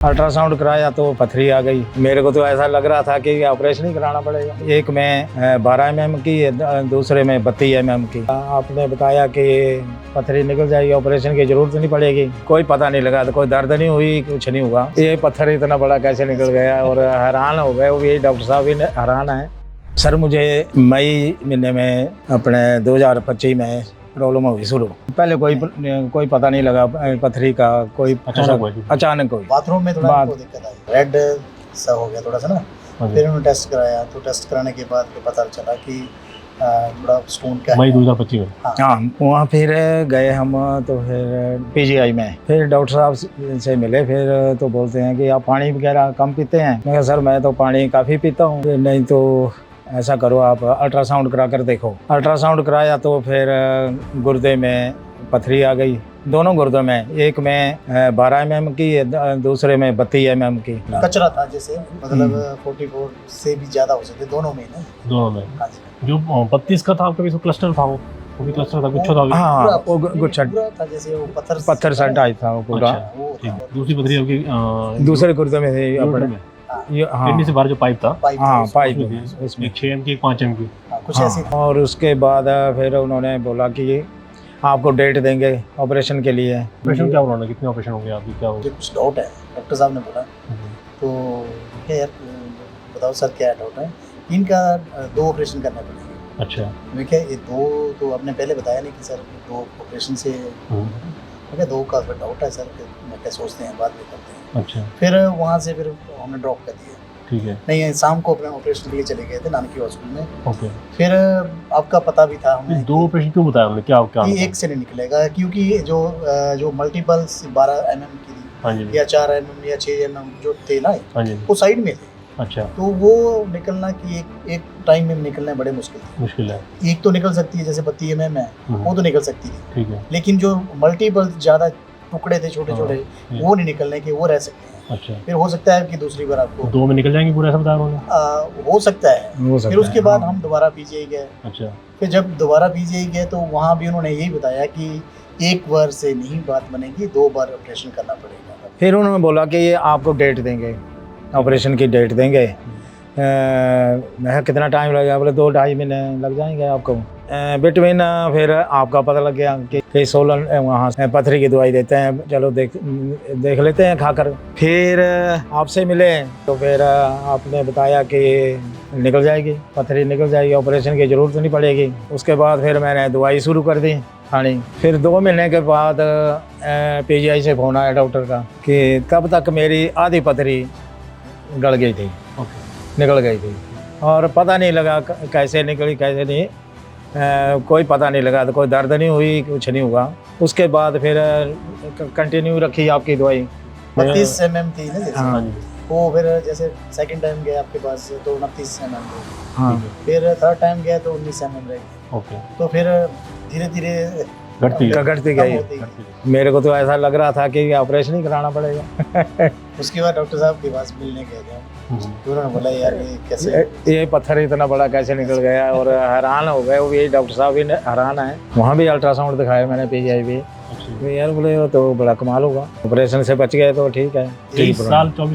Ultrasound कराया तो पथरी आ गई। मेरे को तो ऐसा लग रहा था कि ऑपरेशन ही कराना पड़ेगा। एक में 12 mm की, दूसरे में 32 mm की। आपने बताया कि पथरी निकल जाएगी, ऑपरेशन की जरूरत नहीं पड़ेगी। कोई पता नहीं लगा, तो कोई दर्द नहीं हुई, कुछ नहीं हुआ। ये पत्थर इतना बड़ा कैसे निकल गया, और हैरान हो गए। वो यही डॉक्टर साहब भी हैरान है। सर मुझे मई महीने में अपने 2025 में प्रॉब्लम हुई शुरू। पहले कोई पता नहीं लगा पथरी का, कोई अचानक हुई। बाथरूम में थोड़ा दिक्कत आई, रेड सा हो गया थोड़ा सा ना। फिर उन्होंने टेस्ट कराया, तो टेस्ट कराने के बाद पता चला कि थोड़ा स्टोन का मई 2025 में। हाँ, वहाँ फिर गए हम, तो फिर PGI में फिर डॉक्टर साहब से मिले। फिर तो बोलते हैं कि आप पानी वगैरह कम पीते हैं। मैं कहा सर मैं तो पानी काफ़ी पीता हूँ। नहीं तो ऐसा करो, आप अल्ट्रासाउंड करा कर देखो। अल्ट्रासाउंड कराया तो फिर गुर्दे में पथरी आ गई, दोनों गुर्दों में। एक में 12 mm की, दूसरे में 32 mm की। कचरा था जैसे, मतलब 44 से भी ज्यादा हो सकते दोनों में ना। दोनों में जो 32 का था आपका भी क्लस्टर था, वो भी क्लस्टर था, गुच्छा था। हाँ, वो गुच्छा था जैसे, वो पत्थर सा टाइप था वो पूरा। दूसरी पथरी आपकी दूसरे गुर्दे में थी अपने। किडनी से बाहर जो पाइप था, हाँ पाइप उसमें 6 mm की, 5 mm की कुछ ऐसी। और उसके बाद फिर उन्होंने बोला कि आपको डेट देंगे ऑपरेशन के लिए। ऑपरेशन क्या बोला, कितने ऑपरेशन होंगे आपकी, क्या होगा? कुछ डाउट है, डॉक्टर साहब ने बोला। तो क्या यार बताओ सर क्या डाउट है। इनका 2 ऑपरेशन करने पड़ेंगे। अच्छा, मैं क्या ये 2 तो आपने पहले बताया नहीं कि सर 2 ऑपरेशन से, मैं क्या 2 का डाउट है सर। मैं क्या सोचते हैं बाद में करते हैं। अच्छा, फिर वहाँ से फिर हमने ड्रॉप कर दिया। ठीक है। नहीं, शाम को अपने ऑपरेशन के लिए चले गए थे नानकी हॉस्पिटल में। ओके। फिर आपका पता भी था हमें। 2 ऑपरेशन क्यों बताया हमने, क्या क्या? एक से नहीं निकलेगा, क्योंकि जो मल्टीपल्स 12 mm की हाँ जी, या 4 mm या 6 mm जो थे ना, हाँ जी, वो साइड में थे। अच्छा, तो वो निकलना कि एक टाइम में निकलना बड़े मुश्किल है। एक तो निकल सकती है, जैसे 32 mm है वो तो निकल सकती थी, ठीक है। लेकिन जो मल्टीपल ज्यादा टुकड़े थे छोटे छोटे, वो नहीं निकलने के, वो रह सकते हैं। अच्छा, फिर हो सकता है कि दूसरी बार आपको 2 में निकल जाएंगे पूरा, ऐसा बताया उन्होंने? हो सकता है। फिर उसके बाद हम दोबारा PGI गए। अच्छा, फिर जब दोबारा PGI गए तो वहाँ भी उन्होंने यही बताया कि एक बार से नहीं बात बनेगी, 2 बार ऑपरेशन करना पड़ेगा। फिर उन्होंने बोला कि ये आपको डेट देंगे, ऑपरेशन की डेट देंगे। मैं कितना टाइम लगेगा? बोले 2-2.5 महीने लग जाएंगे आपको। बिटवीन फिर आपका पता लग गया कि 16 वहाँ पथरी की दवाई देते हैं, चलो देख लेते हैं खाकर। फिर आपसे मिले तो फिर आपने बताया कि निकल जाएगी पथरी, निकल जाएगी, ऑपरेशन की ज़रूरत नहीं पड़ेगी। उसके बाद फिर मैंने दवाई शुरू कर दी खानी। फिर 2 महीने के बाद PGI से फ़ोन आया डॉक्टर का कि तब तक मेरी आधी पथरी गल गई थी, निकल गई थी, और पता नहीं लगा कैसे निकली कैसे नहीं। कोई पता नहीं लगा, तो कोई दर्द नहीं हुई, कुछ नहीं हुआ। उसके बाद फिर कंटिन्यू रखी आपकी दवाई। 32 mm थी ना, हाँ, वो फिर जैसे सेकंड टाइम गया आपके पास तो 29 mm रही। हाँ, फिर थर्ड टाइम गया तो 19 mm रही। ओके। तो फिर धीरे धीरे घटती गई। मेरे को तो ऐसा लग रहा था कि ऑपरेशन ही कराना पड़ेगा। उसके बाद डॉक्टर साहब के पास मिलने गए थे, तो उन्होंने बोला यार ये कैसे, ये पत्थर इतना बड़ा कैसे निकल गया, और हैरान हो गए। वो यही डॉक्टर साहब भी हैरान है। वहाँ भी अल्ट्रासाउंड दिखाया मैंने PGI भी। यार बोले वो तो बड़ा कमाल होगा, ऑपरेशन से बच गए तो ठीक है। 24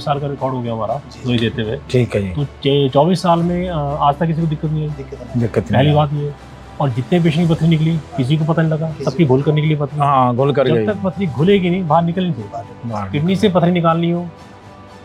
साल का रिकॉर्ड हो गया हमारा दवाई देते हुए। ठीक है जी। तो 24 साल में आज तक किसी को दिक्कत नहीं है? दिक्कत पहली बात ये। और जितने पेशेंट की पथरी निकली किसी को पता नहीं लगा, सबकी घोल कर निकली पथरी। हाँ, घोल कर गई। जब तक पथरी घुलेगी नहीं, बाहर निकलनी चाहिए। किडनी से पथरी निकालनी हो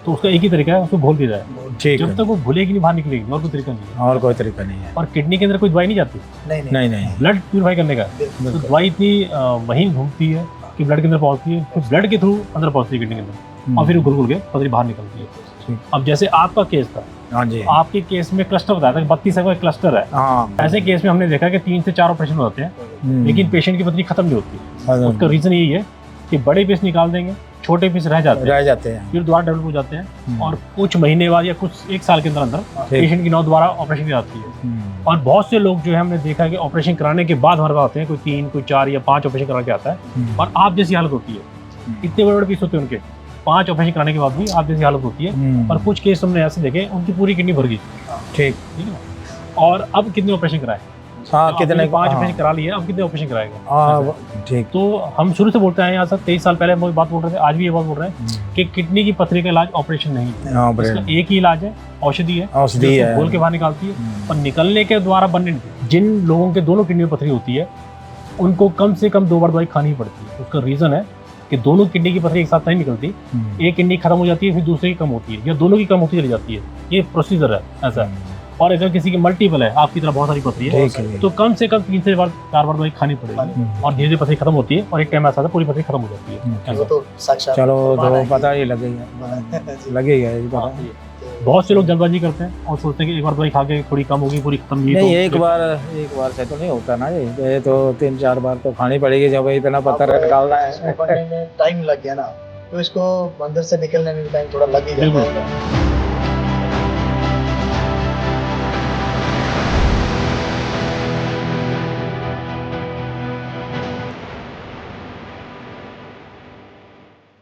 तो उसका एक ही तरीका है, उसको घोल दिया जाए। ठीक, जब तक वो घुलेगी नहीं बाहर निकलेगी, और कोई तरीका नहीं है। और कोई तरीका नहीं है। और किडनी के अंदर कोई दवाई नहीं जाती। नहीं। ब्लड प्यूरिफाई करने का तो दवाई इतनी महीन घूमती है कि ब्लड के अंदर पहुंचती है, फिर ब्लड के थ्रू अंदर पहुंचती है किडनी के अंदर, और फिर घुल के पथरी बाहर निकलती है। अब जैसे आपका केस था, हाँ जी, आपके केस में क्लस्टर बताया था, 32 का क्लस्टर है। हाँ, ऐसे केस में हमने देखा कि 3 से 4 ऑपरेशन होते हैं, लेकिन पेशेंट की पथरी खत्म नहीं होती। उसका रीजन यही है कि बड़े पीस निकाल देंगे, छोटे पीस रह जाते हैं, फिर दोबारा डेवलप हो जाते हैं, और कुछ महीने बाद या कुछ 1 साल के अंदर पेशेंट की 9 दोबारा ऑपरेशन की जाती है। और बहुत से लोग जो है हमने देखा है कि ऑपरेशन कराने के बाद हमारे पास आते हैं, कोई 3, कोई 4 या 5 ऑपरेशन करा के आता है, और आप जैसी हालत होती है। इतने बड़े बड़े पीस होते हैं उनके, 5 ऑपरेशन कराने के बाद भी आप जैसी हालत होती है। और कुछ केस हमने ऐसे देखे उनकी पूरी किडनी भर गई। ठीक है। और अब कितने ऑपरेशन कराए? हाँ, तो कितने 5 हाँ। ऑपरेशन करा लिए, अब कितने ऑपरेशन कराएगा? हाँ ठीक। तो हम शुरू से बोलते हैं, यहाँ से 23 साल पहले हम ये बात बोल रहे थे, आज भी ये बात बोल रहे हैं कि किडनी की पथरी का इलाज ऑपरेशन नहीं है। हाँ, इसका एक ही इलाज है, औषधि है, औषधि जो है। घोल के बाहर निकालती है और निकलने के द्वारा बनने नहीं। जिन लोगों के दोनों किडनी में पथरी होती है उनको कम से कम 2 बार दवाई खानी पड़ती है। उसका रीजन है कि दोनों किडनी की पथरी एक साथ नहीं निकलती, एक किडनी खत्म हो जाती है फिर दूसरी की कम होती है, या दोनों की कम होती चली जाती है। ये प्रोसीजर है ऐसा है। और अगर किसी की मल्टीपल है, आपकी तरह बहुत सारी पथरी है, तो कम से कम 3 से 4 बार दवाई खानी पड़ेगी और धीरे धीरे पथरी खत्म होती है और एक टाइम ऐसा आता है पूरी पथरी खत्म हो जाती है। वो तो साक्षात चलो प्रमाण है तो कि- पता ही लगेगा जी। लगेगा ये पता। तो बहुत से लोग जल्दबाजी करते हैं और सोचते हैं कि एक बार दवाई खा के थोड़ी कम होगी, पूरी खत्म नहीं। नहीं, तो एक बार से तो नहीं होता ना ये तो 3-4 बार तो खानी पड़ेगी जब इतना पत्थर अब निकालना इसको है। बनने में टाइम लग गया ना, तो इसको अंदर से निकलने में टाइम थोड़ा लग ही जाता बिल्कुल। है।